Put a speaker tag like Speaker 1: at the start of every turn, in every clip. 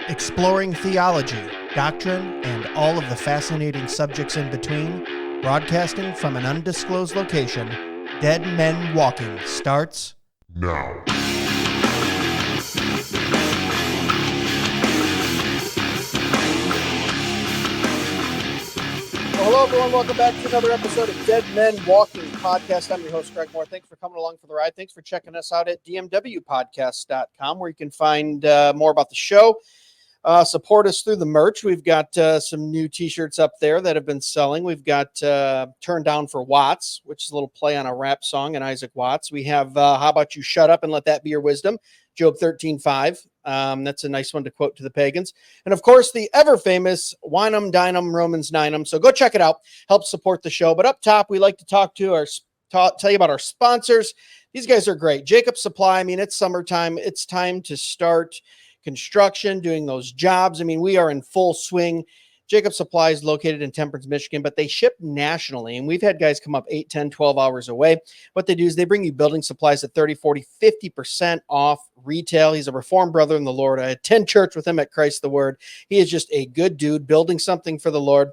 Speaker 1: Exploring theology, doctrine, and all of the fascinating subjects in between, broadcasting from an undisclosed location, Dead Men Walking starts now. Well, hello, everyone. Welcome back to another episode of Dead Men Walking podcast. I'm your host, Greg Moore. Thanks for coming along for the ride. Thanks for checking us out at DMWpodcast.com, where you can find more about the show. Support us through the merch. We've got some new t-shirts up there that have been selling. We've got Turned Down for Watts, which is a little play on a rap song and Isaac Watts. We have How About You Shut Up and Let That Be Your Wisdom, Job 13:5. That's a nice one to quote to the pagans. And of course, the ever famous Wine 'em, Dine 'em, Romans 9 'em. So go check it out. Help support the show. But up top, we like to tell you about our sponsors. These guys are great. Jacob Supply. I mean, it's summertime. It's time to start construction, doing those jobs. I mean, we are in full swing. Jacob Supply is located in Temperance, Michigan, but they ship nationally. And we've had guys come up 8, 10, 12 hours away. What they do is they bring you building supplies at 30, 40, 50% off retail. He's a Reformed brother in the Lord. I attend church with him at Christ the Word. He is just a good dude building something for the Lord.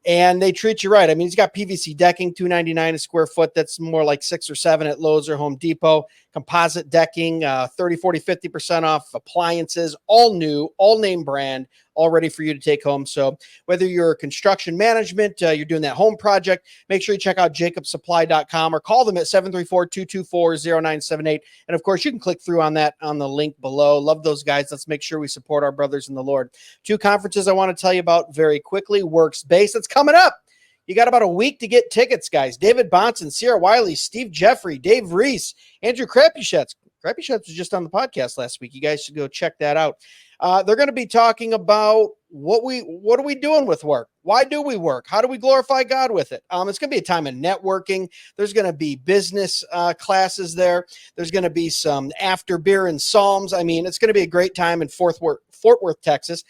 Speaker 1: And they treat you right. I mean, he's got PVC decking, $2.99 a square foot. That's more like 6 or 7 at Lowe's or Home Depot. Composite decking, 30, 40, 50% off. Appliances, all new, all name brand, all ready for you to take home. So whether you're construction management, you're doing that home project, make sure you check out jacobsupply.com or call them at 734-224-0978. And of course, you can click through on that on the link below. Love those guys. Let's make sure we support our brothers in the Lord. 2 conferences I want to tell you about very quickly. Workspace, that's coming up. You got about a week to get tickets, guys. David Bonson, Sierra Wiley, Steve Jeffrey, Dave Reese, Andrew Crappyshetz. Crappyshetz was just on the podcast last week. You guys should go check that out. They're going to be talking about what are we doing with work? Why do we work? How do we glorify God with it? It's going to be a time of networking. There's going to be business classes there. There's going to be some after beer and psalms. I mean, it's going to be a great time in Fort Worth, Texas.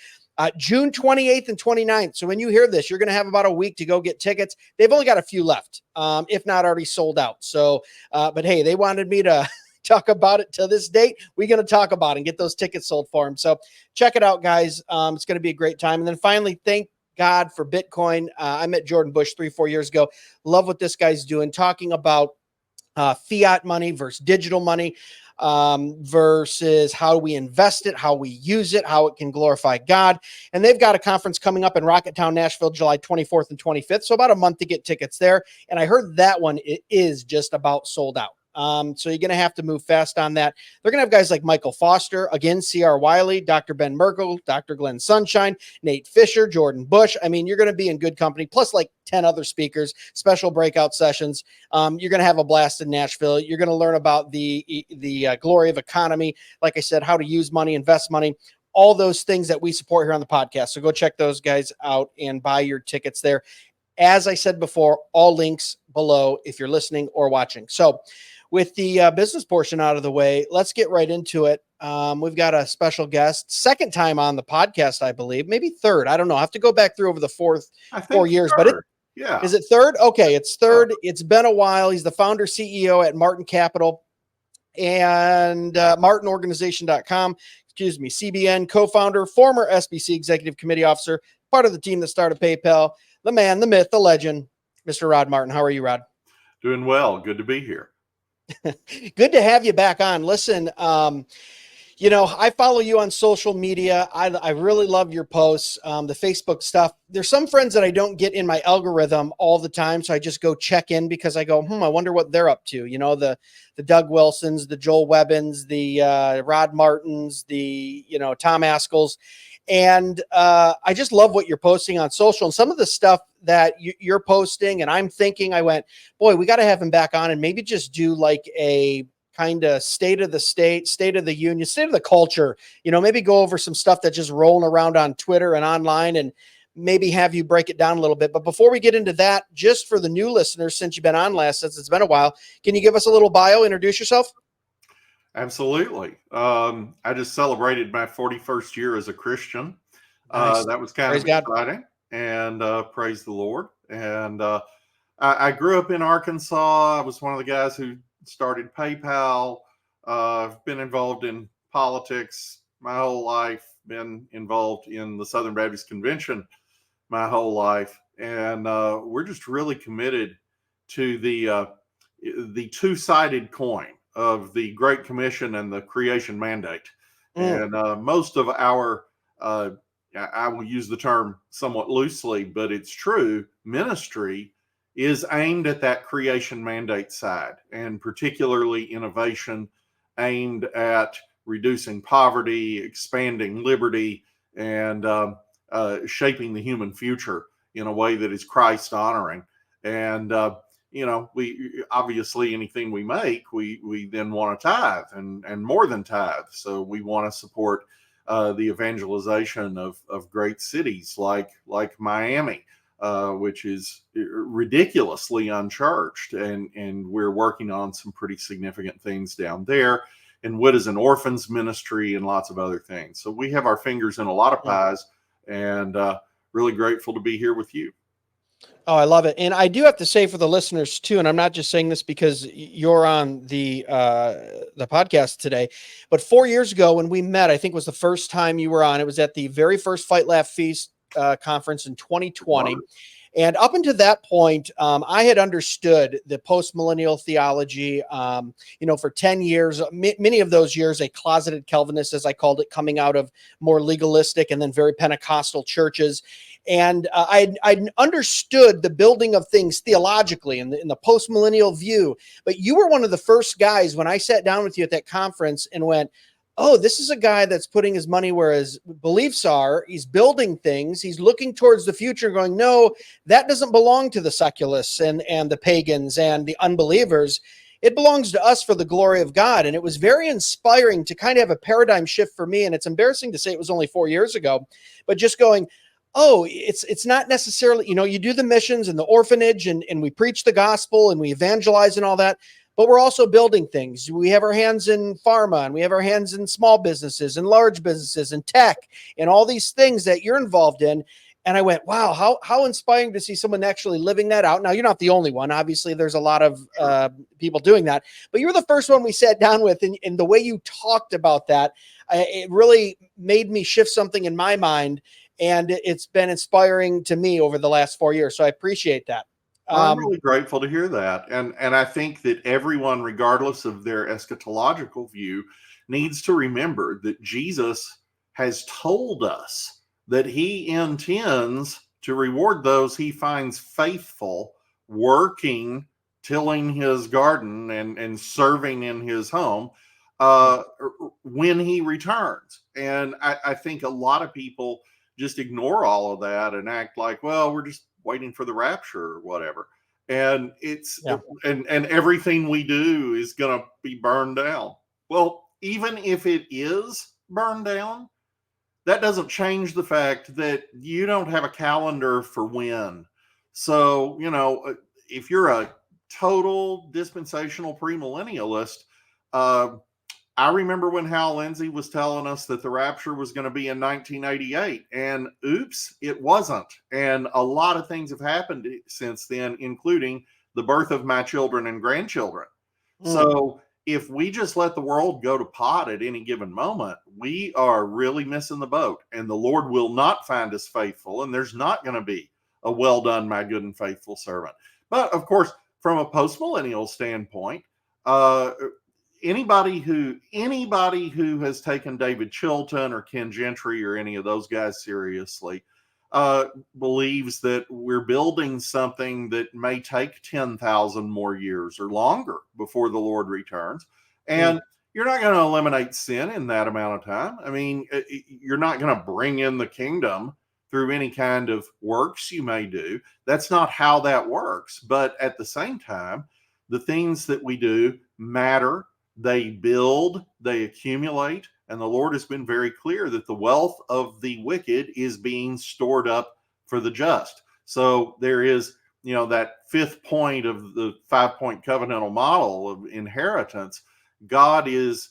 Speaker 1: June 28th and 29th. So when you hear this, you're going to have about a week to go get tickets. They've only got a few left, if not already sold out. So, but hey, they wanted me to talk about it to this date. We're going to talk about it and get those tickets sold for them. So check it out, guys. It's going to be a great time. And then finally, thank God for Bitcoin. I met Jordan Bush 3-4 years ago. Love what this guy's doing, talking about fiat money versus digital money. Versus how we invest it, how we use it, how it can glorify God. And they've got a conference coming up in Rocketown, Nashville, July 24th and 25th. So about a month to get tickets there. And I heard that one is just about sold out. So you're going to have to move fast on that. They're going to have guys like Michael Foster, again, C.R. Wiley, Dr. Ben Merkel, Dr. Glenn Sunshine, Nate Fisher, Jordan Bush. I mean, you're going to be in good company, plus like 10 other speakers, special breakout sessions. You're going to have a blast in Nashville. You're going to learn about the glory of economy. Like I said, how to use money, invest money, all those things that we support here on the podcast. So go check those guys out and buy your tickets there. As I said before, all links below if you're listening or watching. So with the business portion out of the way, let's get right into it. We've got a special guest, second time on the podcast, I believe, maybe third. I don't know. I have to go back through over the 4 years, but is it third? Okay, it's third. Oh. It's been a while. He's the founder, CEO at Martin Capital and martinorganization.com, CBN, co-founder, former SBC executive committee officer, part of the team that started PayPal, the man, the myth, the legend, Mr. Rod Martin. How are you, Rod?
Speaker 2: Doing well. Good to be here.
Speaker 1: Good to have you back on. Listen, I follow you on social media. I really love your posts, the Facebook stuff. There's some friends that I don't get in my algorithm all the time. So I just go check in because I go, I wonder what they're up to. You know, the Doug Wilsons, the Joel Webbins, the Rod Martins, the, Tom Askells. And I just love what you're posting on social and some of the stuff that you're posting. And I'm thinking, I went, boy, we got to have him back on and maybe just do like a kind of state of the state, state of the union, state of the culture, maybe go over some stuff that's just rolling around on Twitter and online and maybe have you break it down a little bit. But before we get into that, just for the new listeners, since you've been on since it's been a while, can you give us a little bio, introduce yourself?
Speaker 2: Absolutely. I just celebrated my 41st year as a Christian. Nice. That was kind of exciting. And praise the Lord. And I grew up in Arkansas. I was one of the guys who started PayPal. I've been involved in politics my whole life. been involved in the Southern Baptist Convention my whole life, and we're just really committed to the two-sided coin of the Great Commission and the creation mandate. And most of our, I will use the term somewhat loosely, but it's true, ministry is aimed at that creation mandate side, and particularly innovation aimed at reducing poverty, expanding liberty, and shaping the human future in a way that is Christ honoring. And we obviously, anything we make, we then want to tithe and more than tithe. So we want to support the evangelization of great cities like Miami, which is ridiculously unchurched, and we're working on some pretty significant things down there. And what is an orphans ministry and lots of other things. So we have our fingers in a lot of pies, and really grateful to be here with you.
Speaker 1: Oh, I love it. And I do have to say for the listeners too, and I'm not just saying this because you're on the podcast today, but 4 years ago when we met, I think was the first time you were on. It was at the very first Fight Laugh Feast conference in 2020. And up until that point, I had understood the post-millennial theology, for 10 years, many of those years, a closeted Calvinist, as I called it, coming out of more legalistic and then very Pentecostal churches. And I understood the building of things theologically in the post-millennial view. But you were one of the first guys when I sat down with you at that conference and went, oh, this is a guy that's putting his money where his beliefs are. He's building things. He's looking towards the future going, no, that doesn't belong to the secularists and the pagans and the unbelievers. It belongs to us for the glory of God. And it was very inspiring to kind of have a paradigm shift for me. And it's embarrassing to say it was only 4 years ago, but just going, oh, it's not necessarily, you do the missions and the orphanage and we preach the gospel and we evangelize and all that. But we're also building things. We have our hands in pharma, and we have our hands in small businesses and large businesses and tech and all these things that you're involved in. And I went, wow, how inspiring to see someone actually living that out. Now, you're not the only one. Obviously, there's a lot of people doing that. But you were the first one we sat down with. And the way you talked about that, it really made me shift something in my mind. And it's been inspiring to me over the last 4 years. So I appreciate that.
Speaker 2: I'm really grateful to hear that. And I think that everyone, regardless of their eschatological view, needs to remember that Jesus has told us that he intends to reward those he finds faithful, working, tilling his garden and serving in his home when he returns. And I think a lot of people just ignore all of that and act like, well, we're just waiting for the rapture or whatever. And and everything we do is going to be burned down. Well, even if it is burned down, that doesn't change the fact that you don't have a calendar for when. So, if you're a total dispensational premillennialist, I remember when Hal Lindsey was telling us that the rapture was going to be in 1988, and oops, it wasn't. And a lot of things have happened since then, including the birth of my children and grandchildren. So if we just let the world go to pot at any given moment, we are really missing the boat, and the Lord will not find us faithful, and there's not going to be a well done, my good and faithful servant. But of course, from a post-millennial standpoint, anybody who has taken David Chilton or Ken Gentry or any of those guys seriously believes that we're building something that may take 10,000 more years or longer before the Lord returns. And you're not going to eliminate sin in that amount of time. I mean, you're not going to bring in the kingdom through any kind of works you may do. That's not how that works. But at the same time, the things that we do matter. They build, they accumulate, and the Lord has been very clear that the wealth of the wicked is being stored up for the just. So there is, that fifth point of the 5-point covenantal model of inheritance. God is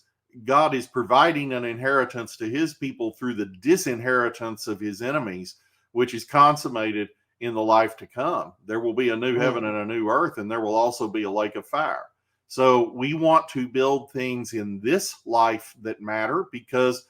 Speaker 2: providing an inheritance to his people through the disinheritance of his enemies, which is consummated in the life to come. There will be a new heaven and a new earth, and there will also be a lake of fire. So we want to build things in this life that matter, because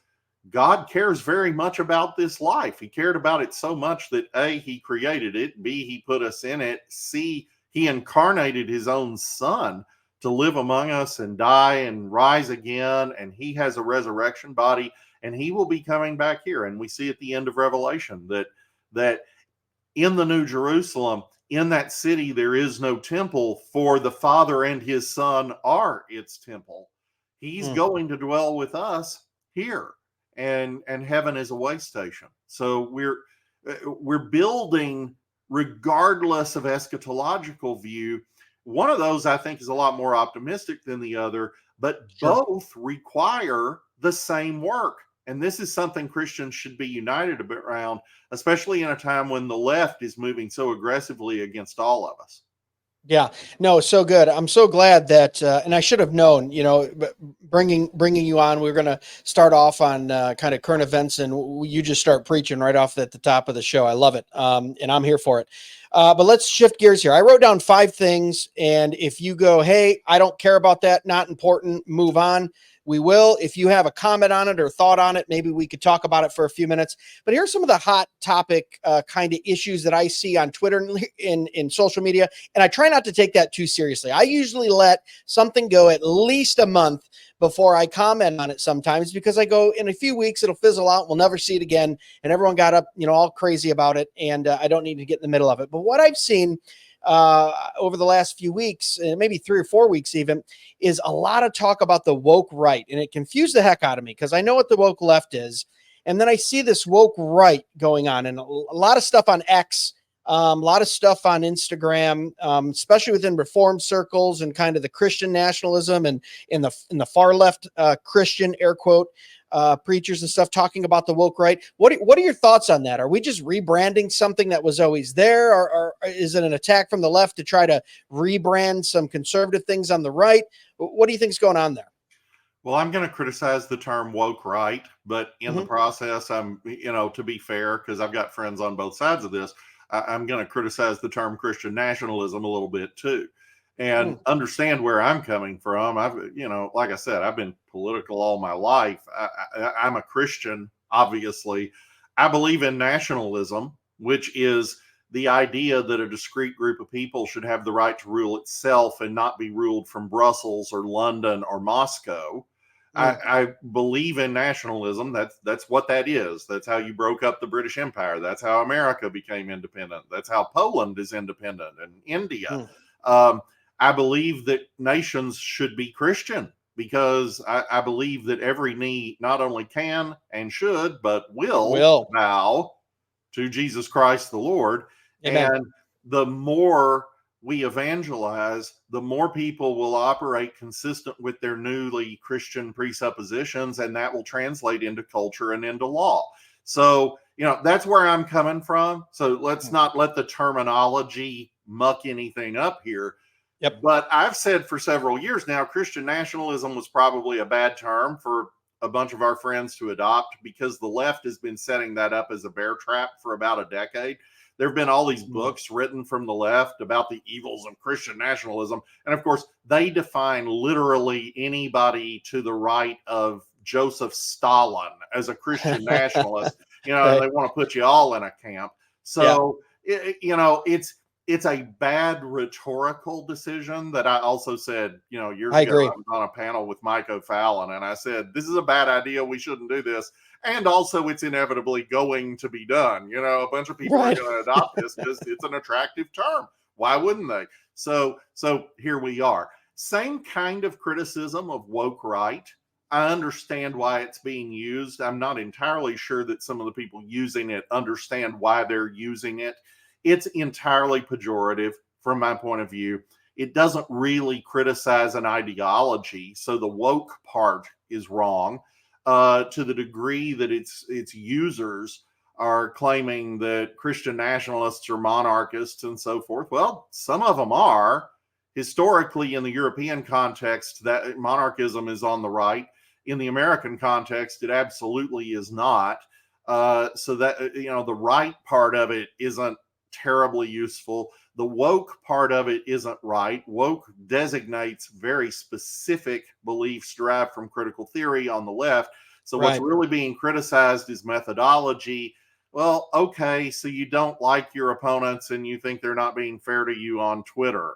Speaker 2: God cares very much about this life. He cared about it so much that A, he created it, B, he put us in it, C, he incarnated his own son to live among us and die and rise again. And he has a resurrection body, and he will be coming back here. And we see at the end of Revelation that in the New Jerusalem, in that city, there is no temple, for the Father and his Son are its temple. He's going to dwell with us here, and heaven is a way station. So we're building regardless of eschatological view. One of those, I think, is a lot more optimistic than the other, but both require the same work. And this is something Christians should be united around, especially in a time when the left is moving so aggressively against all of us.
Speaker 1: Yeah, no, so good. I'm so glad that, and I should have known, bringing you on, we're going to start off on kind of current events, and you just start preaching right off at the top of the show. I love it. And I'm here for it. But let's shift gears here. I wrote down 5 things. And if you go, hey, I don't care about that, not important, move on, we will. If you have a comment on it or thought on it, maybe we could talk about it for a few minutes. But here's some of the hot topic kind of issues that I see on Twitter and in social media. And I try not to take that too seriously. I usually let something go at least a month before I comment on it sometimes, because I go, in a few weeks, it'll fizzle out. We'll never see it again. And everyone got up, all crazy about it. And I don't need to get in the middle of it. But what I've seen over the last few weeks, maybe 3 or 4 weeks even, is a lot of talk about the woke right. And it confused the heck out of me, because I know what the woke left is. And then I see this woke right going on, and a lot of stuff on X, a lot of stuff on Instagram, especially within reform circles and kind of the Christian nationalism and in the far left Christian air quote preachers and stuff talking about the woke right. What are your thoughts on that? Are we just rebranding something that was always there, or is it an attack from the left to try to rebrand some conservative things on the right? What do you think is going on there?
Speaker 2: Well, I'm going to criticize the term woke right, but in the process, I'm, to be fair, because I've got friends on both sides of this, I'm going to criticize the term Christian nationalism a little bit too, and understand where I'm coming from. I've, like I said, I've been political all my life. I'm a Christian, obviously. I believe in nationalism, which is the idea that a discrete group of people should have the right to rule itself and not be ruled from Brussels or London or Moscow. I believe in nationalism. That's what that is. That's how you broke up the British Empire. That's how America became independent. That's how Poland is independent, and India. I believe that nations should be Christian, because I believe that every knee not only can and should, but will bow to Jesus Christ the Lord. Amen. And the more we evangelize, the more people will operate consistent with their newly Christian presuppositions, and that will translate into culture and into law. So, that's where I'm coming from. So let's not let the terminology muck anything up here.
Speaker 1: Yep.
Speaker 2: But I've said for several years now, Christian nationalism was probably a bad term for a bunch of our friends to adopt, because the left has been setting that up as a bear trap for about a decade. There have been all these books written from the left about the evils of Christian nationalism. And of course, they define literally anybody to the right of Joseph Stalin as a Christian nationalist, right. And they want to put you all in a camp. So, it's a bad rhetorical decision that I also said, years ago, I was on a panel with Mike O'Fallon, and I said, this is a bad idea. We shouldn't do this. And also, it's inevitably going to be done. A bunch of people are going to adopt this because it's an attractive term. Why wouldn't they? So here we are. Same kind of criticism of woke right. I understand why it's being used. I'm not entirely sure that some of the people using it understand why they're using it. It's entirely pejorative from my point of view. It doesn't really criticize an ideology. So the woke part is wrong. To the degree that its users are claiming that Christian nationalists are monarchists and so forth. Well, some of them are. Historically, in the European context, that monarchism is on the right. In the American context, it absolutely is not. So that, the right part of it isn't terribly useful. The woke part of it isn't right. Woke designates very specific beliefs derived from critical theory on the left. So what's really being criticized is methodology. Well, okay, so you don't like your opponents and you think they're not being fair to you on Twitter.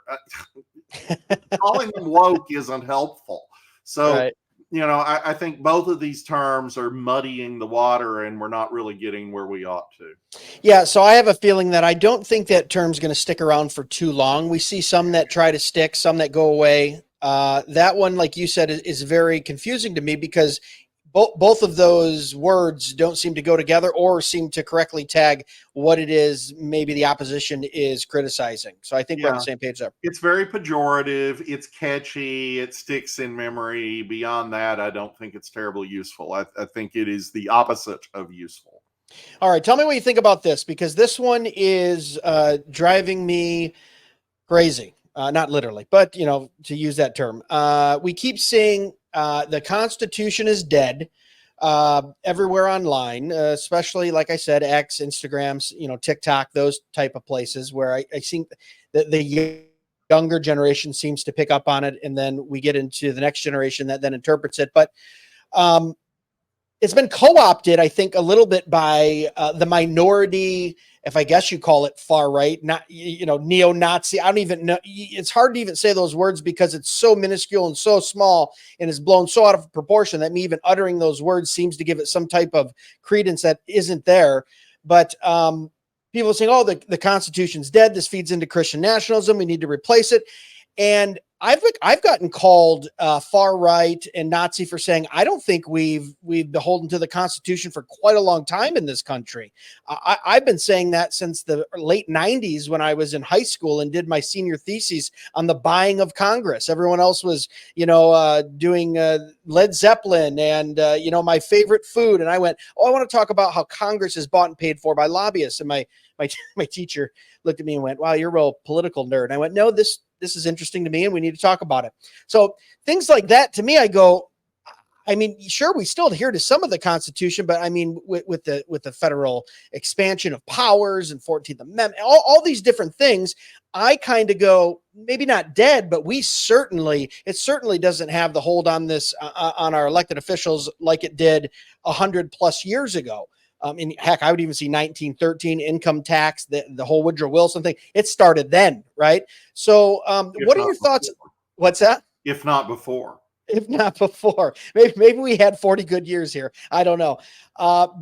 Speaker 2: Calling them woke isn't helpful. So, I think both of these terms are muddying the water and we're not really getting where we ought to.
Speaker 1: Yeah, so I have a feeling that I don't think that term's going to stick around for too long. We see some that try to stick, some that go away. That one, like you said, is very confusing to me because both of those words don't seem to go together or seem to correctly tag what it is maybe the opposition is criticizing. So I think we're on the same page there.
Speaker 2: It's very pejorative. It's catchy. It sticks in memory. Beyond that, I don't think it's terribly useful. I think it is the opposite of useful.
Speaker 1: All right. Tell me what you think about this, because this one is driving me crazy. Not literally, but, to use that term. We keep seeing the Constitution is dead everywhere online, especially, like I said, X, Instagram, TikTok, those type of places where I think that the younger generation seems to pick up on it. And then we get into the next generation that then interprets it. But it's been co-opted, I think, a little bit by the minority, if I guess you call it far right, not, neo-Nazi. I don't even know. It's hard to even say those words because it's so minuscule and so small and is blown so out of proportion that me even uttering those words seems to give it some type of credence that isn't there. But people are saying, oh, the Constitution's dead. This feeds into Christian nationalism. We need to replace it. And I've gotten called far right and Nazi for saying I don't think we've beholden to the Constitution for quite a long time in this country. I've been saying that since the late 90s when I was in high school and did my senior thesis on the buying of Congress. Everyone else was, doing Led Zeppelin and, my favorite food. And I went, I want to talk about how Congress is bought and paid for by lobbyists. And my teacher looked at me and went, wow, you're a real political nerd. And I went, no, this is interesting to me and we need to talk about it. So things like that, to me, I go, sure, we still adhere to some of the Constitution, but with the federal expansion of powers and 14th Amendment, all these different things, I kind of go, maybe not dead, but it certainly doesn't have the hold on this, on our elected officials like it did 100+ years ago. Heck, I would even see 1913 income tax, the whole Woodrow Wilson thing. It started then, right? So what are your thoughts? What's that?
Speaker 2: If not before.
Speaker 1: If not before. Maybe we had 40 good years here. I don't know,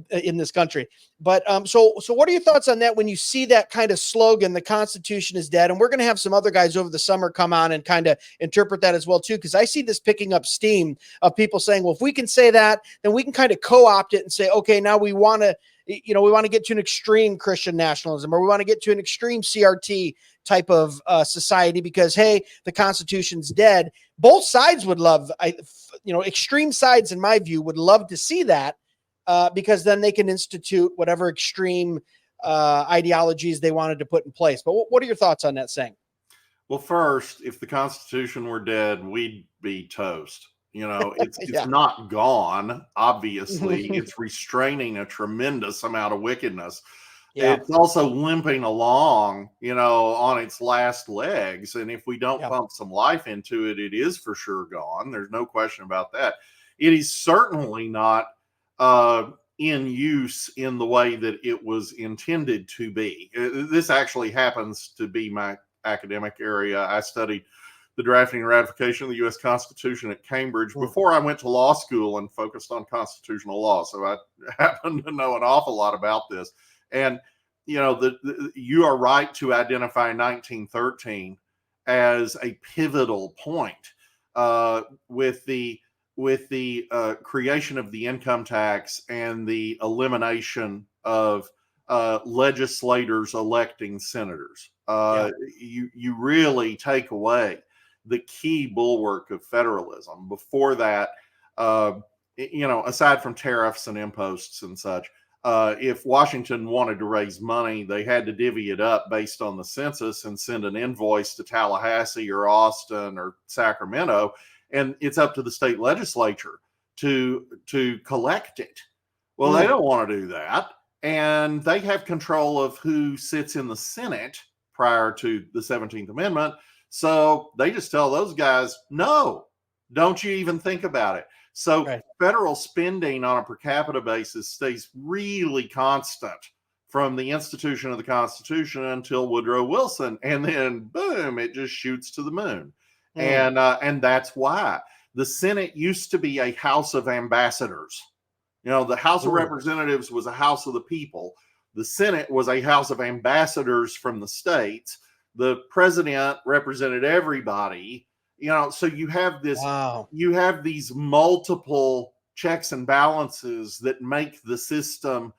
Speaker 1: in this country. But so what are your thoughts on that when you see that kind of slogan, the Constitution is dead? And we're going to have some other guys over the summer come on and kind of interpret that as well, too, because I see this picking up steam of people saying, well, if we can say that, then we can kind of co-opt it and say, okay, now we want to get to an extreme Christian nationalism, or we want to get to an extreme CRT type of society because, hey, the Constitution's dead. Both sides would love, extreme sides, in my view, would love to see that because then they can institute whatever extreme ideologies they wanted to put in place. But what are your thoughts on that saying?
Speaker 2: Well, first, if the Constitution were dead, we'd be toast. It's not gone. Obviously, it's restraining a tremendous amount of wickedness. Yeah. It's also limping along, on its last legs. And if we don't pump some life into it, it is for sure gone. There's no question about that. It is certainly not in use in the way that it was intended to be. This actually happens to be my academic area. I studied the drafting and ratification of the U.S. Constitution at Cambridge before I went to law school and focused on constitutional law. So I happen to know an awful lot about this. And, you are right to identify 1913 as a pivotal point with the creation of the income tax and the elimination of legislators electing senators. You really take away the key bulwark of federalism. Before that, aside from tariffs and imposts and such, if Washington wanted to raise money, they had to divvy it up based on the census and send an invoice to Tallahassee or Austin or Sacramento, and it's up to the state legislature to collect it. Well, they don't want to do that. and they have control of who sits in the Senate prior to the 17th Amendment. So they just tell those guys, no, don't you even think about it. So federal spending on a per capita basis stays really constant from the institution of the Constitution until Woodrow Wilson, and then boom, it just shoots to the moon. And that's why the Senate used to be a house of ambassadors. You know, the House of Representatives was a house of the people. The Senate was a house of ambassadors from the states. The president represented everybody. You know, so you have this, you have these multiple checks and balances that make the system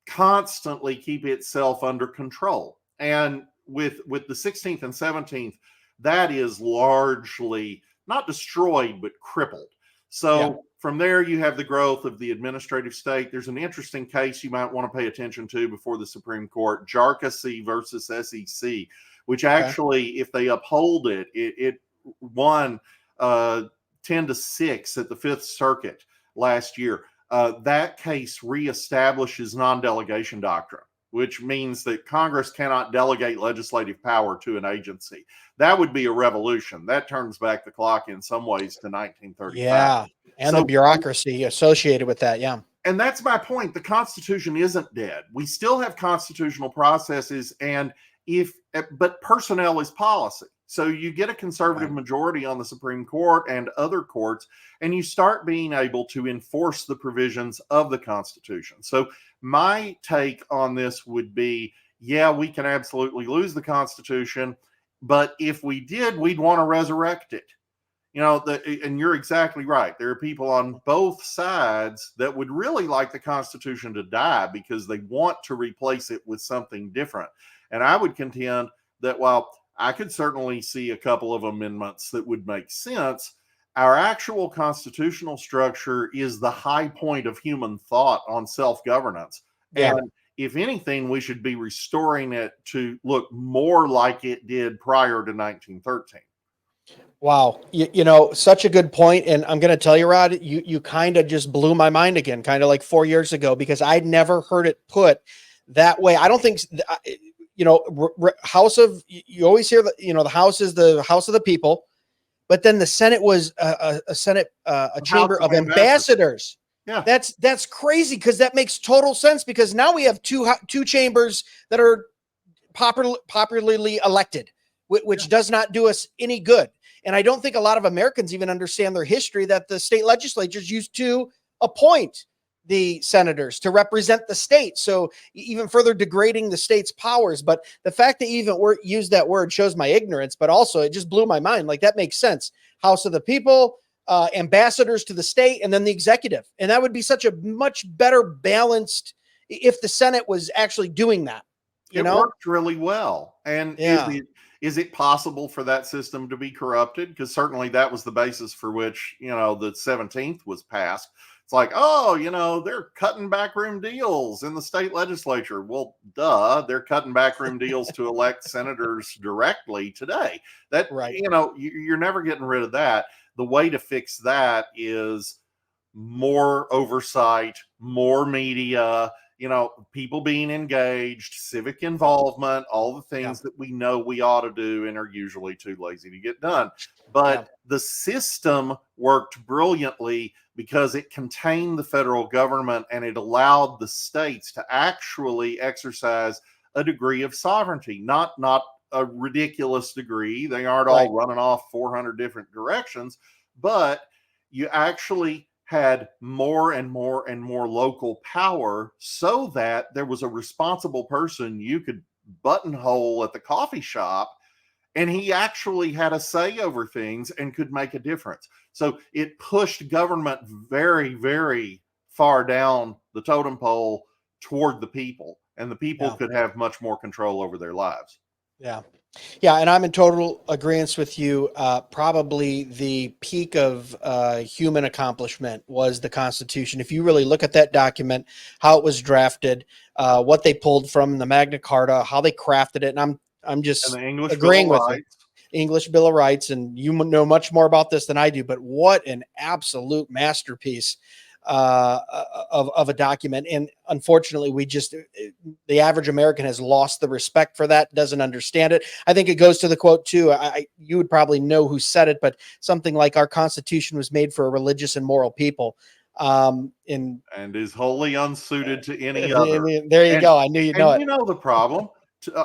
Speaker 2: constantly keep itself under control. And with the 16th and 17th, that is largely not destroyed, but crippled. So from there, you have the growth of the administrative state. There's an interesting case you might want to pay attention to before the Supreme Court, Jarkissi versus SEC, which actually, if they uphold it, it won 10-6 at the Fifth Circuit last year. That case reestablishes non-delegation doctrine, which means that Congress cannot delegate legislative power to an agency. That would be a revolution. That turns back the clock in some ways to 1935.
Speaker 1: Yeah, and so, the bureaucracy associated with that,
Speaker 2: And that's my point. The Constitution isn't dead. We still have constitutional processes, but personnel is policy. So you get a conservative majority on the Supreme Court and other courts, and you start being able to enforce the provisions of the Constitution. So my take on this would be, yeah, we can absolutely lose the Constitution, but if we did, we'd want to resurrect it. You know, and you're exactly right. There are people on both sides that would really like the Constitution to die because they want to replace it with something different. And I would contend that while I could certainly see a couple of amendments that would make sense, our actual constitutional structure is the high point of human thought on self-governance. And if anything, we should be restoring it to look more like it did prior to 1913.
Speaker 1: Wow. You know, such a good point. And I'm going to tell you, Rod, you kind of just blew my mind again, kind of like 4 years ago, because I'd never heard it put that way. I don't think, you know, house of, you always hear that, you know, the House is the house of the people, but then the Senate was a Senate, a chamber of ambassadors.
Speaker 2: Yeah.
Speaker 1: That's crazy, because that makes total sense, because now we have two chambers that are popularly elected, which does not do us any good. And I don't think a lot of Americans even understand their history, that the state legislatures used to appoint the senators to represent the state. So even further degrading the state's powers. But the fact that you even use that word shows my ignorance, but also it just blew my mind. Like, that makes sense. House of the people, ambassadors to the state, and then the executive. And that would be such a much better balanced if the Senate was actually doing that.
Speaker 2: It worked really well. And is it possible for that system to be corrupted? Because certainly that was the basis for which, you know, the 17th was passed. It's like, oh, you know, they're cutting backroom deals in the state legislature. Well, duh, they're cutting backroom deals to elect senators directly today. That, you know, you're never getting rid of that. The way to fix that is more oversight, more media, you know, people being engaged, civic involvement, all the things that we know we ought to do and are usually too lazy to get done. But the system worked brilliantly because it contained the federal government and it allowed the states to actually exercise a degree of sovereignty, not a ridiculous degree. They aren't all running off 400 different directions, but you actually had more and more and more local power, so that there was a responsible person you could buttonhole at the coffee shop, and he actually had a say over things and could make a difference. So it pushed government very, very far down the totem pole toward the people, and the people could have much more control over their lives.
Speaker 1: Yeah, and I'm in total agreement with you. Probably the peak of human accomplishment was the Constitution. If you really look at that document, how it was drafted, what they pulled from the Magna Carta, how they crafted it, and I'm just agreeing with you. English Bill of Rights, and you know much more about this than I do, but what an absolute masterpiece. of a document. And unfortunately, the average American has lost the respect for that, doesn't understand it. I think it goes to the quote too. You would probably know who said it, but something like our Constitution was made for a religious and moral people. And
Speaker 2: is wholly unsuited to any other.
Speaker 1: There you go. I knew you'd know it.
Speaker 2: You know the problem.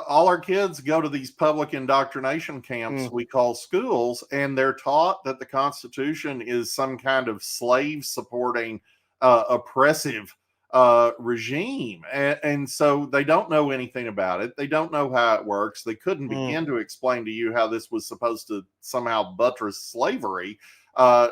Speaker 2: All our kids go to these public indoctrination camps we call schools, and they're taught that the Constitution is some kind of slave supporting oppressive regime, and so they don't know anything about it. They don't know how it works. They couldn't begin to explain to you how this was supposed to somehow buttress slavery,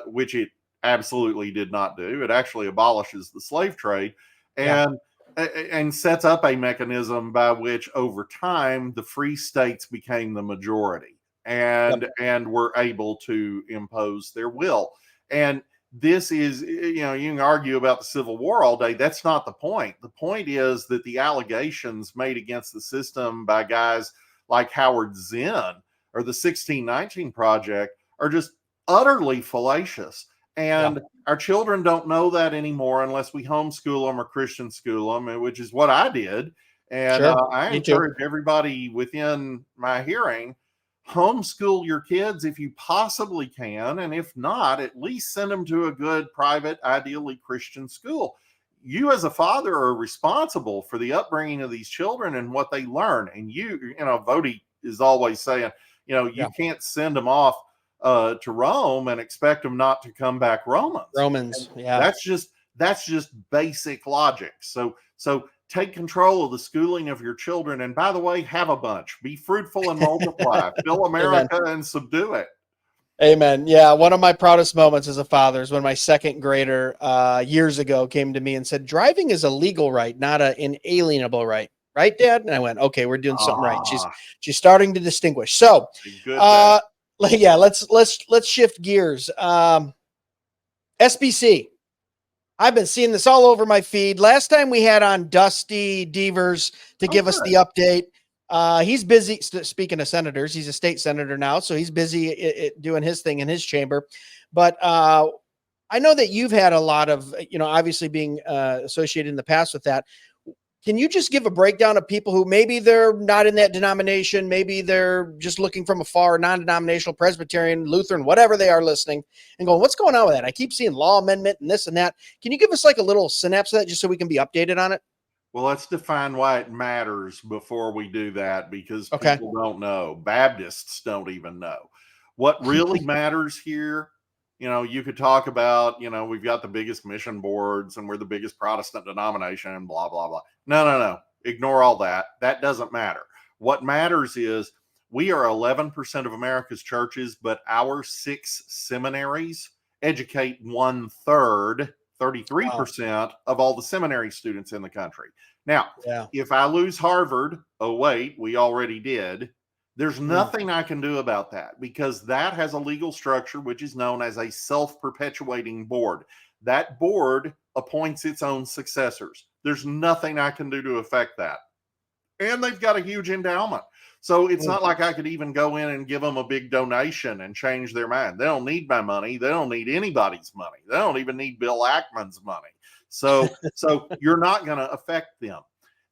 Speaker 2: which it absolutely did not do. It actually abolishes the slave trade and sets up a mechanism by which over time the free states became the majority and were able to impose their will. And this is, you can argue about the Civil War all day. That's not the point. The point is that the allegations made against the system by guys like Howard Zinn or the 1619 Project are just utterly fallacious. And our children don't know that anymore unless we homeschool them or Christian school them, which is what I did. And I encourage everybody within my hearing, homeschool your kids if you possibly can. And if not, at least send them to a good private, ideally Christian school. You as a father are responsible for the upbringing of these children and what they learn. And Vody is always saying, you can't send them off to Rome and expect them not to come back Romans. That's just basic logic. So take control of the schooling of your children, and by the way, have a bunch. Be fruitful and multiply. Fill America and subdue it.
Speaker 1: Amen. Yeah, one of my proudest moments as a father is when my second grader years ago came to me and said, "Driving is a legal right, not an inalienable right." Right, Dad? And I went, "Okay, we're doing something right." She's starting to distinguish. So, let's shift gears. SBC. I've been seeing this all over my feed. Last time we had on Dusty Devers to give us the update. He's busy. Speaking of senators, he's a state senator now, so he's busy doing his thing in his chamber. But I know that you've had a lot of, obviously being associated in the past with that. Can you just give a breakdown of people who maybe they're not in that denomination, maybe they're just looking from afar, non-denominational, Presbyterian, Lutheran, whatever they are, listening and going, what's going on with that? I keep seeing law amendment and this and that. Can you give us like a little synapse of that just so we can be updated on it?
Speaker 2: Well, let's define why it matters before we do that, because people don't know. Baptists don't even know. What really matters here, you could talk about, we've got the biggest mission boards and we're the biggest Protestant denomination and blah, blah, blah. No. Ignore all that. That doesn't matter. What matters is we are 11% of America's churches, but our 6 seminaries educate 1/3, 33% of all the seminary students in the country. Now, if I lose Harvard, oh wait, we already did. There's nothing I can do about that, because that has a legal structure which is known as a self-perpetuating board. That board appoints its own successors. There's nothing I can do to affect that. And they've got a huge endowment. So it's not like I could even go in and give them a big donation and change their mind. They don't need my money. They don't need anybody's money. They don't even need Bill Ackman's money. So you're not going to affect them.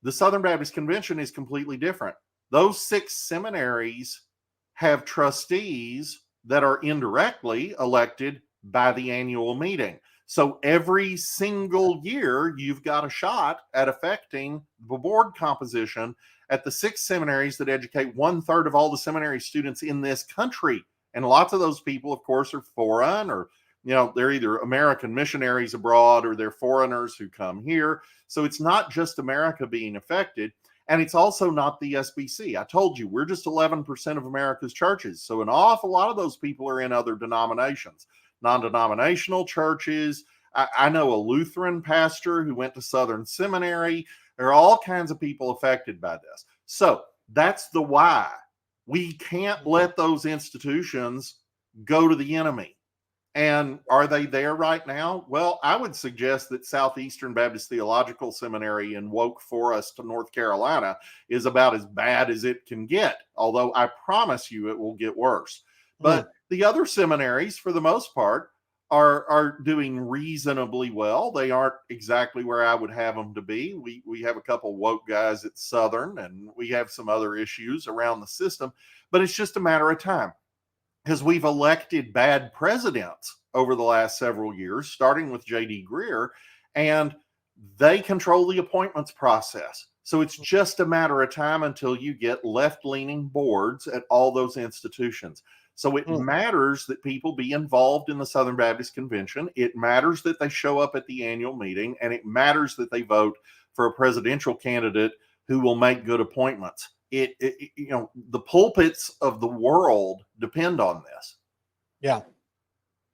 Speaker 2: The Southern Baptist Convention is completely different. Those 6 seminaries have trustees that are indirectly elected by the annual meeting. So every single year, you've got a shot at affecting the board composition at the 6 seminaries that educate 1/3 of all the seminary students in this country. And lots of those people, of course, are foreign, or, they're either American missionaries abroad or they're foreigners who come here. So it's not just America being affected. And it's also not the SBC. I told you, we're just 11% of America's churches. So an awful lot of those people are in other denominations, non-denominational churches. I know a Lutheran pastor who went to Southern Seminary. There are all kinds of people affected by this. So that's the why. We can't let those institutions go to the enemy. And are they there right now? Well, I would suggest that Southeastern Baptist Theological Seminary in Woke Forest, North Carolina, is about as bad as it can get, although I promise you it will get worse. But the other seminaries, for the most part, are doing reasonably well. They aren't exactly where I would have them to be. We have a couple woke guys at Southern, and we have some other issues around the system, but it's just a matter of time, because we've elected bad presidents over the last several years, starting with J.D. Greer, and they control the appointments process. So it's just a matter of time until you get left-leaning boards at all those institutions. So it matters that people be involved in the Southern Baptist Convention. It matters that they show up at the annual meeting, and it matters that they vote for a presidential candidate who will make good appointments. The pulpits of the world depend on this.
Speaker 1: Yeah.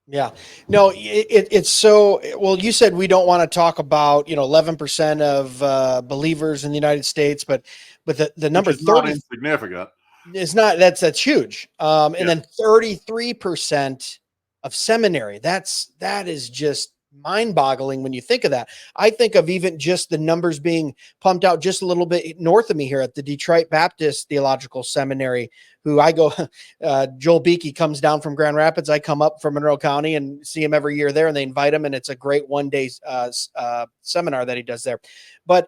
Speaker 1: Yeah. No, it's so, well, you said we don't want to talk about, 11% of believers in the United States, but the number 30
Speaker 2: not insignificant.
Speaker 1: It's not, that's huge. And then 33% of seminary. That is just mind-boggling when you think of that. I think of even just the numbers being pumped out just a little bit north of me here at the Detroit Baptist Theological Seminary, who I go, Joel Beakey comes down from Grand Rapids. I come up from Monroe County and see him every year there, and they invite him, and it's a great one-day seminar that he does there. But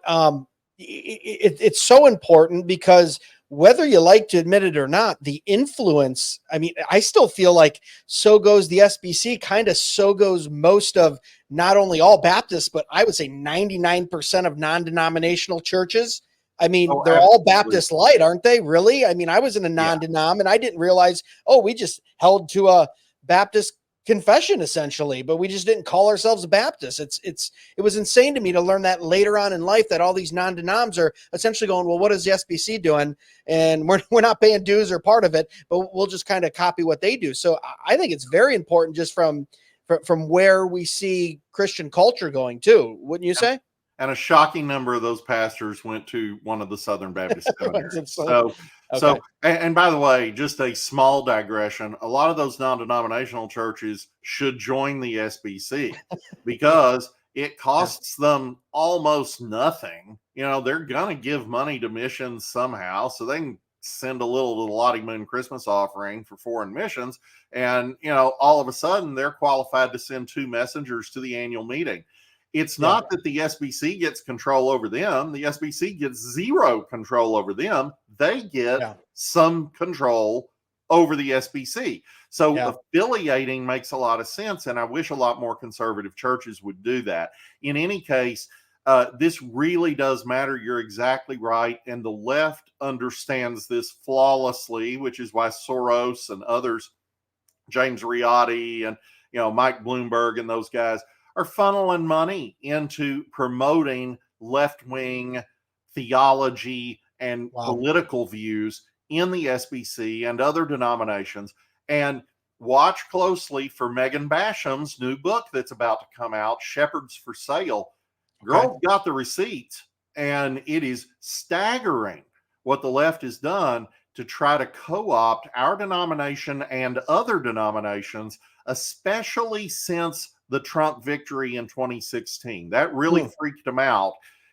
Speaker 1: it's so important, because whether you like to admit it or not, the influence, I mean, I still feel like so goes the SBC, kind of so goes most of not only all Baptists, but I would say 99% of non-denominational churches. I mean, they're all Baptist light, aren't they? Really? I mean, I was in a non-denom and I didn't realize, we just held to a Baptist confession essentially, but we just didn't call ourselves a Baptist. It was insane to me to learn that later on in life, that all these non-denoms are essentially going, well, what is the SBC doing? And we're not paying dues or part of it, but we'll just kind of copy what they do. So I think it's very important, just from where we see Christian culture going too, wouldn't you say?
Speaker 2: And a shocking number of those pastors went to one of the Southern Baptist seminaries. And by the way, just a small digression, a lot of those non-denominational churches should join the SBC because it costs them almost nothing. They're going to give money to missions somehow, so they can send a little to the Lottie Moon Christmas offering for foreign missions. And, all of a sudden they're qualified to send 2 messengers to the annual meeting. It's not that the SBC gets control over them. The SBC gets zero control over them. They get some control over the SBC. So affiliating makes a lot of sense, and I wish a lot more conservative churches would do that. In any case, this really does matter. You're exactly right, and the left understands this flawlessly, which is why Soros and others, James Riotti and Mike Bloomberg and those guys, are funneling money into promoting left-wing theology and political views in the SBC and other denominations. And watch closely for Megan Basham's new book that's about to come out, Shepherds for Sale. Girl's got the receipts, and it is staggering what the left has done to try to co-opt our denomination and other denominations, especially since the Trump victory in 2016. That really freaked them out.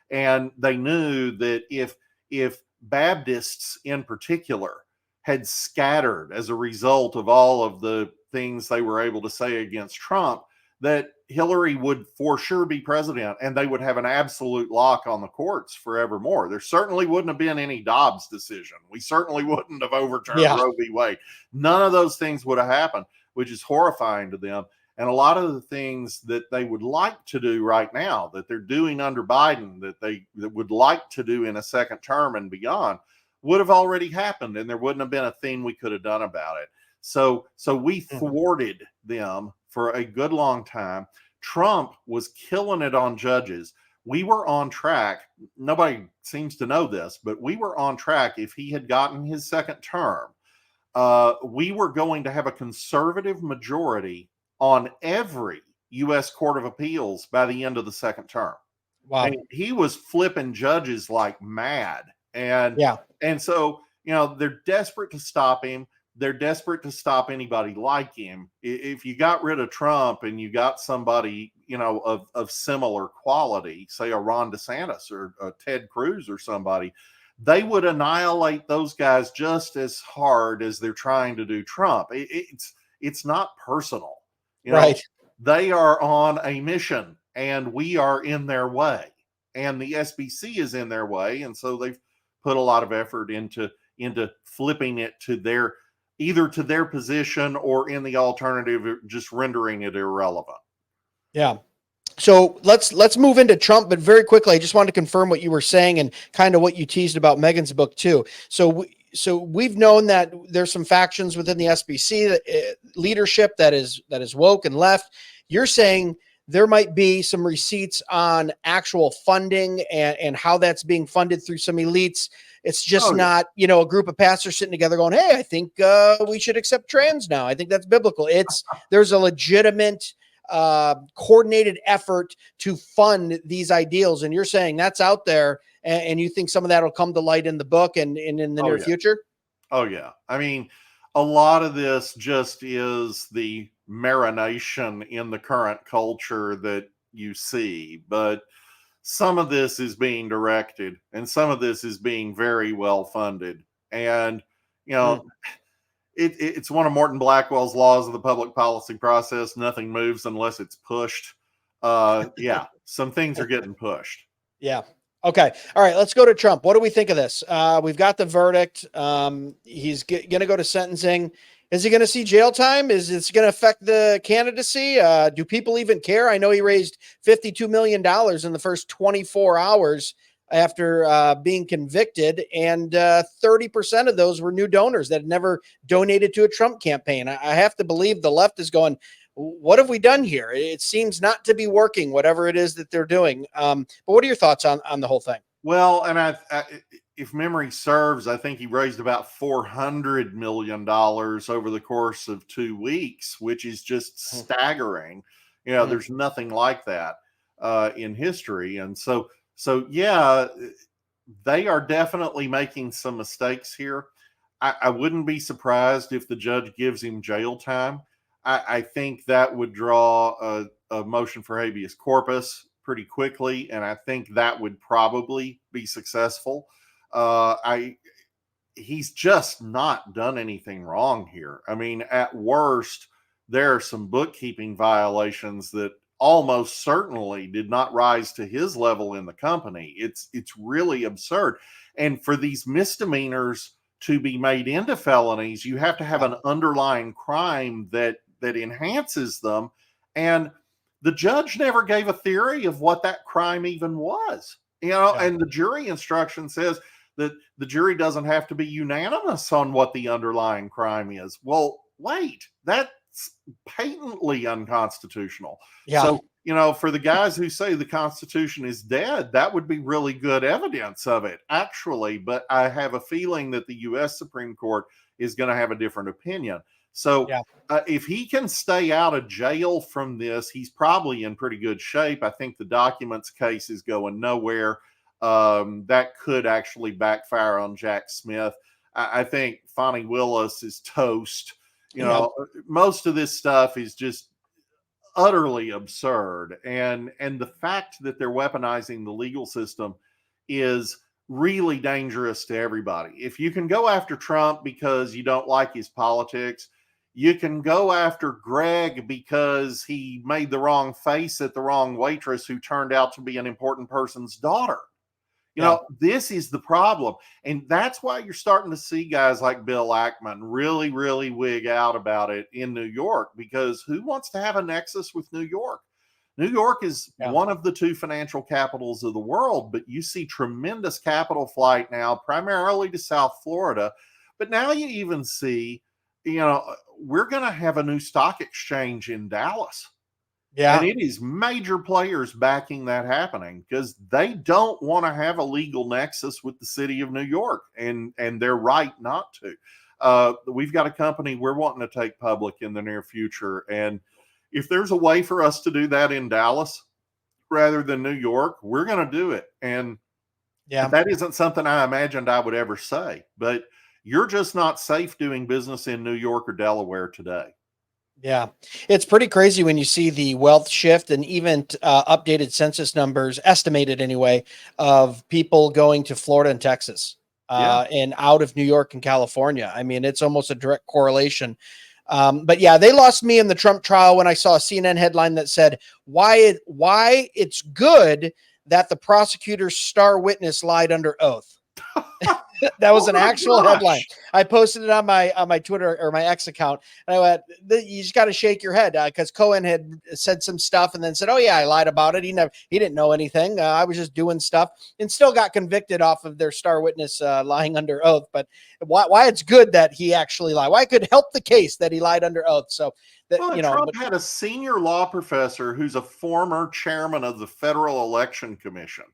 Speaker 2: And they knew that if Baptists in particular had scattered as a result of all of the things they were able to say against Trump, that Hillary would for sure be president, and they would have an absolute lock on the courts forevermore. There certainly wouldn't have been any Dobbs decision. We certainly wouldn't have overturned Roe v. Wade. None of those things would have happened, which is horrifying to them. And a lot of the things that they would like to do right now, that they're doing under Biden, that would like to do in a second term and beyond, would have already happened, and there wouldn't have been a thing we could have done about it. So we thwarted them for a good long time. Trump was killing it on judges. We were on track. Nobody seems to know this, but we were on track. If he had gotten his second term, we were going to have a conservative majority on every U.S. Court of Appeals by the end of the second term.
Speaker 1: Wow.
Speaker 2: And he was flipping judges like mad. And so, they're desperate to stop him. They're desperate to stop anybody like him. If you got rid of Trump and you got somebody, of similar quality, say a Ron DeSantis or a Ted Cruz or somebody, they would annihilate those guys just as hard as they're trying to do Trump. It's not personal. they are on a mission and we are in their way, and the SBC is in their way. And so they've put a lot of effort into flipping it to their, either to their position, or in the alternative, just rendering it irrelevant.
Speaker 1: Yeah. So let's move into Trump, but very quickly, I just wanted to confirm what you were saying and kind of what you teased about Megan's book too. So we've known that there's some factions within the SBC leadership that is woke and left. You're saying there might be some receipts on actual funding and how that's being funded through some elites. It's just not, you know, a group of pastors sitting together going, "Hey, I think we should accept trans now. I think that's biblical." There's a legitimate coordinated effort to fund these ideals. And you're saying that's out there, and you think some of that will come to light in the book and in the near future?
Speaker 2: Oh yeah. I mean, a lot of this just is the marination in the current culture that you see, but some of this is being directed and some of this is being very well funded. And, you know, it's one of Morton Blackwell's laws of the public policy process. Nothing moves unless it's pushed. Yeah, some things are getting pushed.
Speaker 1: Yeah. Okay. All right. Let's go to Trump. What do we think of this? We've got the verdict. He's going to go to sentencing. Is he going to see jail time? Is this going to affect the candidacy? Do people even care? I know he raised $52 million in the first 24 hours after being convicted, and 30% of those were new donors that had never donated to a Trump campaign. I have to believe the left is going, what have we done here? It seems not to be working, whatever it is that they're doing. But what are your thoughts on the whole thing?
Speaker 2: Well, and if memory serves, I think he raised about $400 million over the course of 2 weeks, which is just staggering. You know, there's nothing like that in history. And so yeah, they are definitely making some mistakes here. I wouldn't be surprised if the judge gives him jail time. I think that would draw a motion for habeas corpus pretty quickly, and I think that would probably be successful. He's just not done anything wrong here. I mean, at worst, there are some bookkeeping violations that almost certainly did not rise to his level in the company. It's really absurd. And for these misdemeanors to be made into felonies, you have to have an underlying crime that enhances them. And the judge never gave a theory of what that crime even was. You know, and the jury instruction says that the jury doesn't have to be unanimous on what the underlying crime is. Well, wait, that's patently unconstitutional.
Speaker 1: Yeah.
Speaker 2: So, you know, for the guys who say the Constitution is dead, that would be really good evidence of it, actually. But I have a feeling that the U.S. Supreme Court is going to have a different opinion. So if he can stay out of jail from this, he's probably in pretty good shape. I think the documents case is going nowhere. That could actually backfire on Jack Smith. I think Fani Willis is toast. You know, most of this stuff is just utterly absurd. And the fact that they're weaponizing the legal system is really dangerous to everybody. If you can go after Trump because you don't like his politics, you can go after Greg because he made the wrong face at the wrong waitress who turned out to be an important person's daughter. You know, this is the problem. And that's why you're starting to see guys like Bill Ackman really, really wig out about it in New York, because who wants to have a nexus with New York? New York is one of the two financial capitals of the world, but you see tremendous capital flight now, primarily to South Florida. But now you even see, you know, we're going to have a new stock exchange in Dallas. Yeah. And it is major players backing that happening because they don't want to have a legal nexus with the city of New York, and they're right not to. We've got a company we're wanting to take public in the near future. And if there's a way for us to do that in Dallas rather than New York, we're going to do it. And that isn't something I imagined I would ever say, but you're just not safe doing business in New York or Delaware today.
Speaker 1: Yeah, it's pretty crazy when you see the wealth shift and even updated census numbers, estimated anyway, of people going to Florida and Texas and out of New York and California. I mean, it's almost a direct correlation. But yeah, they lost me in the Trump trial when I saw a CNN headline that said why it's good that the prosecutor's star witness lied under oath. That was an actual headline. I posted it on my Twitter or my X account, and I went, "You just got to shake your head," because Cohen had said some stuff and then said, "Oh yeah, I lied about it. He didn't know anything. I was just doing stuff," and still got convicted off of their star witness lying under oath. But why it's good that he actually lied? Why it could help the case that he lied under oath? So that
Speaker 2: Trump had a senior law professor who's a former chairman of the Federal Election Commission,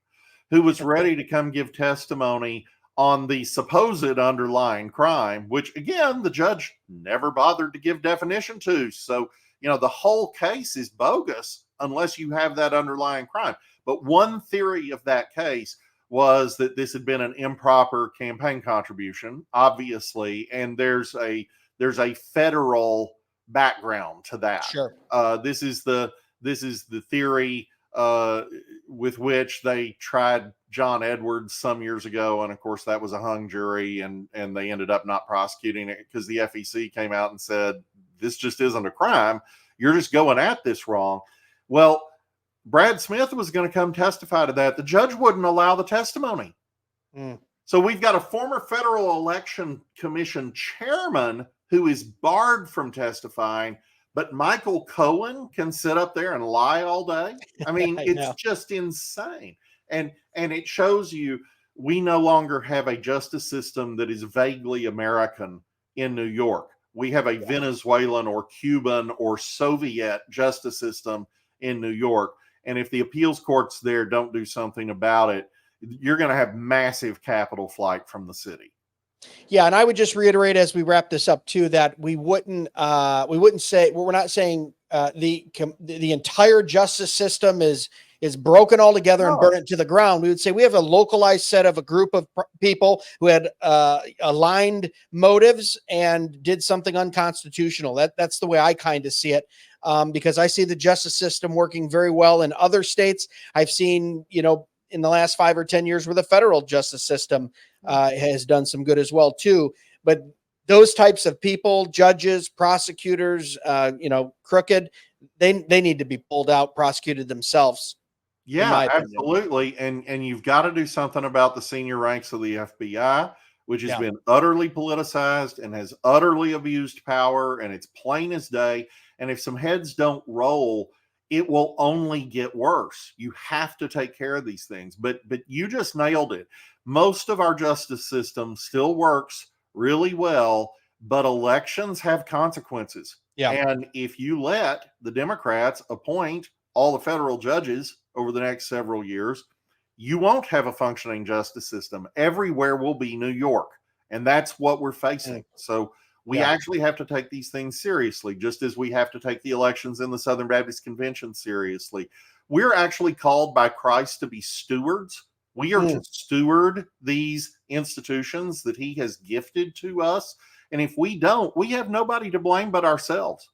Speaker 2: who was ready to come give testimony on the supposed underlying crime, which again, the judge never bothered to give definition to. So, the whole case is bogus unless you have that underlying crime. But one theory of that case was that this had been an improper campaign contribution, obviously, and there's a federal background to that.
Speaker 1: Sure.
Speaker 2: This is the theory with which they tried John Edwards some years ago, and of course that was a hung jury, and they ended up not prosecuting it because the FEC came out and said this just isn't a crime. You're just going at this wrong. Well, Brad Smith was going to come testify to that. The judge wouldn't allow the testimony. So we've got a former Federal Election Commission chairman who is barred from testifying, but Michael Cohen can sit up there and lie all day. I mean, it's just insane. And it shows you we no longer have a justice system that is vaguely American in New York. We have a Venezuelan or Cuban or Soviet justice system in New York. And if the appeals courts there don't do something about it, you're going to have massive capital flight from the city.
Speaker 1: Yeah, and I would just reiterate as we wrap this up too that we wouldn't say, we're not saying the entire justice system is broken altogether and burn it to the ground. We would say we have a localized set of a group of people who had aligned motives and did something unconstitutional. That's the way I kind of see it, because I see the justice system working very well in other states. I've seen, in the last 5 or 10 years where the federal justice system has done some good as well too. But those types of people, judges, prosecutors, crooked, they need to be pulled out, prosecuted themselves.
Speaker 2: Yeah, absolutely. And you've got to do something about the senior ranks of the FBI, which has been utterly politicized and has utterly abused power, and it's plain as day. And if some heads don't roll, it will only get worse. You have to take care of these things. But you just nailed it. Most of our justice system still works really well, but elections have consequences. Yeah. And if you let the Democrats appoint all the federal judges over the next several years, you won't have a functioning justice system. Everywhere will be New York. And that's what we're facing. So we actually have to take these things seriously, just as we have to take the elections in the Southern Baptist Convention seriously. We're actually called by Christ to be stewards. We are to steward these institutions that he has gifted to us. And if we don't, we have nobody to blame but ourselves.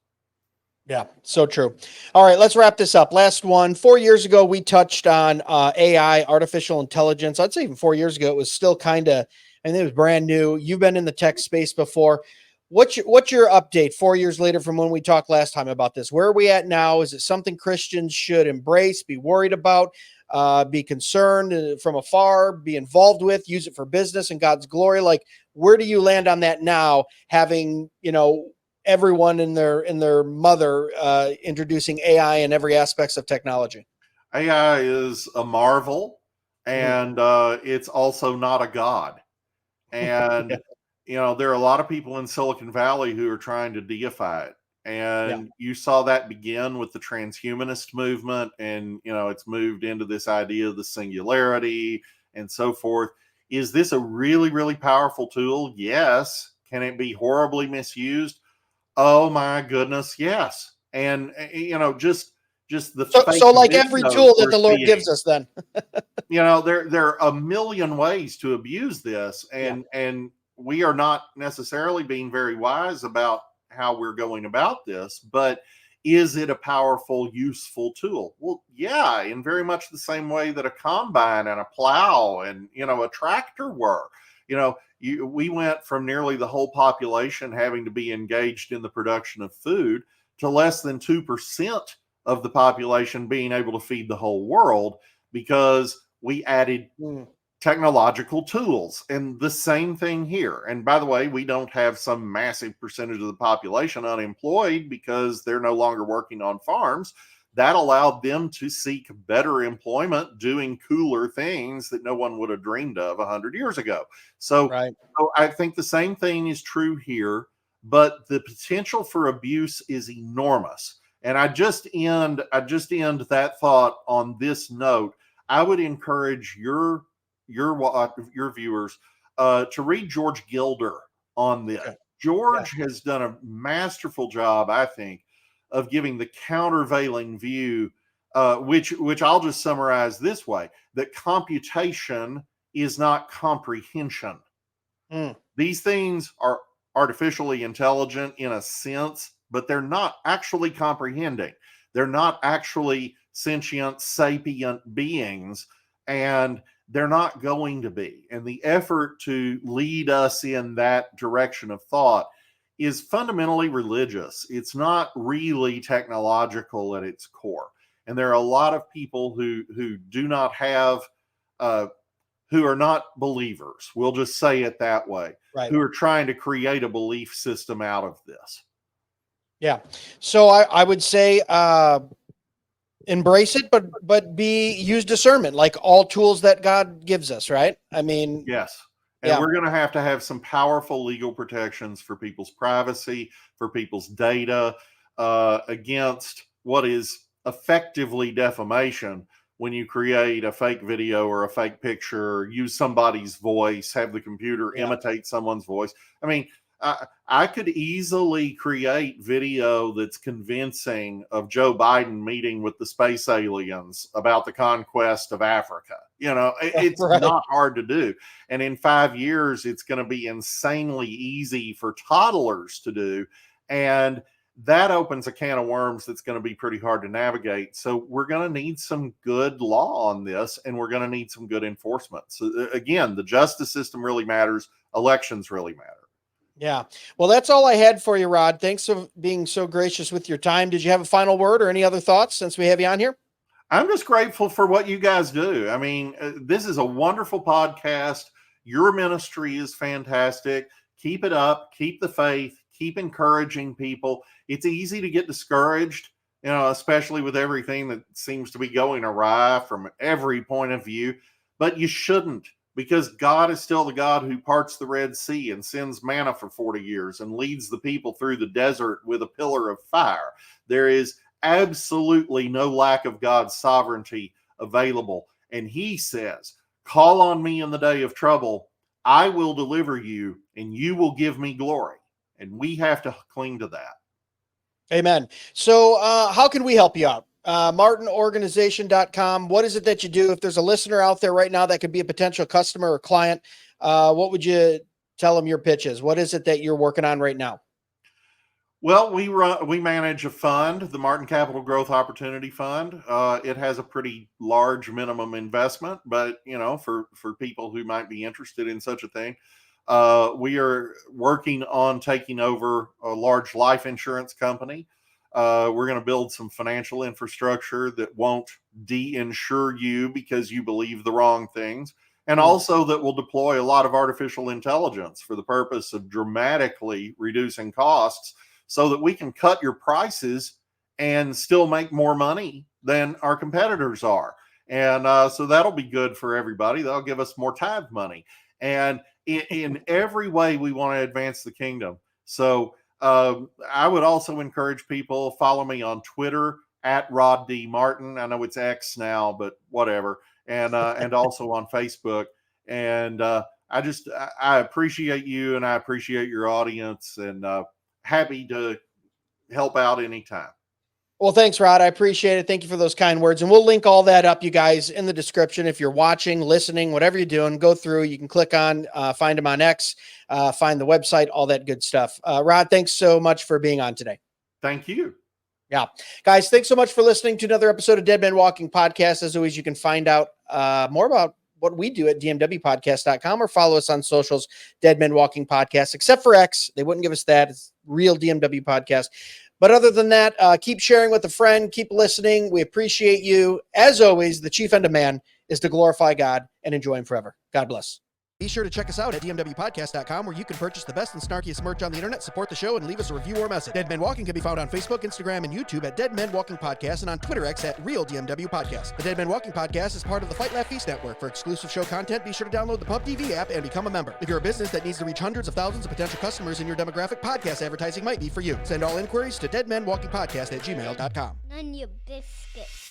Speaker 1: Yeah, so true. All right, let's wrap this up. Last one. 4 years ago, we touched on AI, artificial intelligence. I'd say even 4 years ago, it was still kind of, I think it was brand new. You've been in the tech space before. What's your update 4 years later from when we talked last time about this? Where are we at now? Is it something Christians should embrace, be worried about, be concerned from afar, be involved with, use it for business and God's glory? Like, where do you land on that now, having, everyone in their mother introducing AI in every aspects of technology?
Speaker 2: AI is a marvel, and it's also not a god. And there are a lot of people in Silicon Valley who are trying to deify it. And you saw that begin with the transhumanist movement, and it's moved into this idea of the singularity and so forth. Is this a really, really powerful tool? Yes. Can it be horribly misused? Oh my goodness, yes. And just the
Speaker 1: so like every tool that the Lord gives us, then
Speaker 2: there are a million ways to abuse this, and we are not necessarily being very wise about how we're going about this. But is it a powerful, useful tool? Well, yeah, in very much the same way that a combine and a plow and a tractor were. we went from nearly the whole population having to be engaged in the production of food to less than 2% of the population being able to feed the whole world, because we added technological tools. And the same thing here. And by the way, we don't have some massive percentage of the population unemployed because they're no longer working on farms. That allowed them to seek better employment doing cooler things that no one would have dreamed of 100 years ago. So I think the same thing is true here, but the potential for abuse is enormous. And I just end that thought on this note. I would encourage your viewers to read George Gilder on this. Okay. George has done a masterful job, I think, of giving the countervailing view, which I'll just summarize this way: that computation is not comprehension. These things are artificially intelligent in a sense, but they're not actually comprehending. They're not actually sentient, sapient beings, and they're not going to be. And the effort to lead us in that direction of thought is fundamentally religious. It's not really technological at its core. And there are a lot of people who do not have, who are not believers, we'll just say it that way, who are trying to create a belief system out of this.
Speaker 1: Yeah. So I would say embrace it, but use discernment, like all tools that God gives us, right? I mean,
Speaker 2: yes. And we're going to have some powerful legal protections for people's privacy, for people's data, against what is effectively defamation when you create a fake video or a fake picture, use somebody's voice, have the computer imitate someone's voice. I mean, I could easily create video that's convincing of Joe Biden meeting with the space aliens about the conquest of Africa. You know, it's not hard to do. And in 5 years, it's going to be insanely easy for toddlers to do. And that opens a can of worms that's going to be pretty hard to navigate. So we're going to need some good law on this, and we're going to need some good enforcement. So again, the justice system really matters. Elections really matter.
Speaker 1: Yeah. Well, that's all I had for you, Rod. Thanks for being so gracious with your time. Did you have a final word or any other thoughts since we have you on here?
Speaker 2: I'm just grateful for what you guys do. I mean, this is a wonderful podcast. Your ministry is fantastic. Keep it up. Keep the faith. Keep encouraging people. It's easy to get discouraged, you know, especially with everything that seems to be going awry from every point of view, but you shouldn't. Because God is still the God who parts the Red Sea and sends manna for 40 years and leads the people through the desert with a pillar of fire. There is absolutely no lack of God's sovereignty available. And he says, call on me in the day of trouble. I will deliver you and you will give me glory. And we have to cling to that.
Speaker 1: Amen. So how can we help you out? martinorganization.com. What is it that you do? If there's a listener out there right now that could be a potential customer or client, what would you tell them your pitch is? What is it that you're working on right now?
Speaker 2: Well, we manage a fund, the Martin Capital Growth Opportunity Fund. It has a pretty large minimum investment, but you know, for people who might be interested in such a thing, we are working on taking over a large life insurance company. We're going to build some financial infrastructure that won't de-insure you because you believe the wrong things. And also that will deploy a lot of artificial intelligence for the purpose of dramatically reducing costs so that we can cut your prices and still make more money than our competitors are. And so that'll be good for everybody. That'll give us more tithe money. And in every way, we want to advance the kingdom. So I would also encourage people, follow me on Twitter at Rod D. Martin. I know it's X now, but whatever. And also on Facebook. And I appreciate you and I appreciate your audience, and happy to help out anytime.
Speaker 1: Well, thanks, Rod. I appreciate it. Thank you for those kind words. And we'll link all that up, you guys, in the description. If you're watching, listening, whatever you're doing, go through. You can click on, find them on X, find the website, all that good stuff. Rod, thanks so much for being on today.
Speaker 2: Thank you.
Speaker 1: Yeah. Guys, thanks so much for listening to another episode of Dead Men Walking Podcast. As always, you can find out more about what we do at dmwpodcast.com, or follow us on socials, Dead Men Walking Podcast, except for X. They wouldn't give us that. It's real DMW Podcast. But other than that, keep sharing with a friend, keep listening. We appreciate you. As always, the chief end of man is to glorify God and enjoy him forever. God bless. Be sure to check us out at dmwpodcast.com, where you can purchase the best and snarkiest merch on the internet, support the show, and leave us a review or message. Dead Men Walking can be found on Facebook, Instagram, and YouTube at Dead Men Walking Podcast, and on Twitter X at Real DMW Podcast. The Dead Men Walking Podcast is part of the Fight Laugh Feast Network. For exclusive show content, be sure to download the PubTV app and become a member. If you're a business that needs to reach hundreds of thousands of potential customers in your demographic, podcast advertising might be for you. Send all inquiries to deadmenwalkingpodcast@gmail.com.
Speaker 3: None your biscuits.